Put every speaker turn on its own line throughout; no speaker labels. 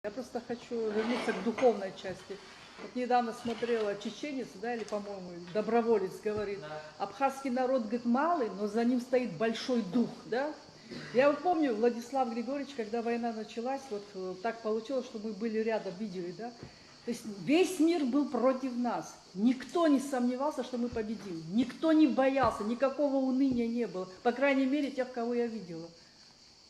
Я просто хочу вернуться к духовной части. Вот недавно смотрела чеченец, да, или, по-моему, доброволец говорит, абхазский народ, говорит, малый, но за ним стоит большой дух, да. Я вот помню, Владислав Григорьевич, когда война началась, вот так получилось, что мы были рядом, видели, да. То есть весь мир был против нас. Никто не сомневался, что мы победим. Никто не боялся, никакого уныния не было. По крайней мере, тех, кого я видела.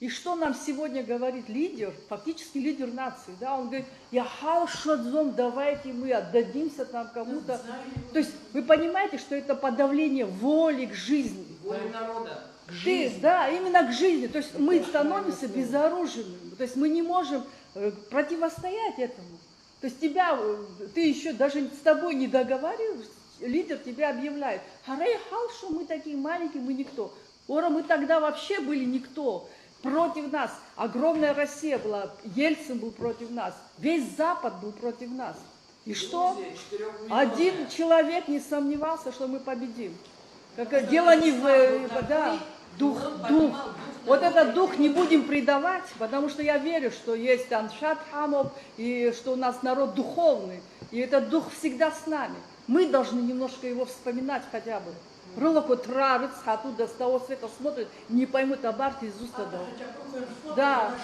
И что нам сегодня говорит лидер, фактически лидер нации, да, он говорит, я хаушадзом, давайте мы отдадимся там кому-то. То есть вы понимаете, что это подавление воли к жизни.
Воли народа.
К жизни. Да, именно к жизни. То есть мы становимся безоружными. То есть мы не можем противостоять этому. То есть тебя, ты еще даже с тобой не договариваешь, лидер тебя объявляет, харей халшу, мы такие маленькие, мы никто. Ора, мы тогда вообще были никто. Против нас. Огромная Россия была, Ельцин был против нас, весь Запад был против нас. И что? Один человек не сомневался, что мы победим. Как, дело не в... Да, дух. Вот этот дух не будем предавать, потому что я верю, что есть Аншат Хамов, и что у нас народ духовный, и этот дух всегда с нами. Мы должны немножко его вспоминать хотя бы. Ролоко травит, оттуда с того света смотрит, не поймут об арте из уст дал. Да.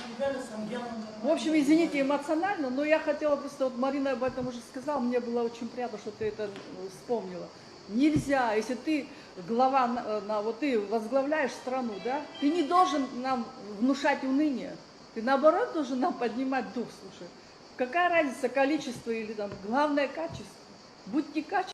В общем, извините, эмоционально, но я хотела просто, вот Марина об этом уже сказала, мне было очень приятно, что ты это вспомнила. Нельзя, если ты глава, вот ты возглавляешь страну, да, ты не должен нам внушать уныние, ты наоборот должен нам поднимать дух, слушай. Какая разница, количество или там, главное качество. Будьте качественны.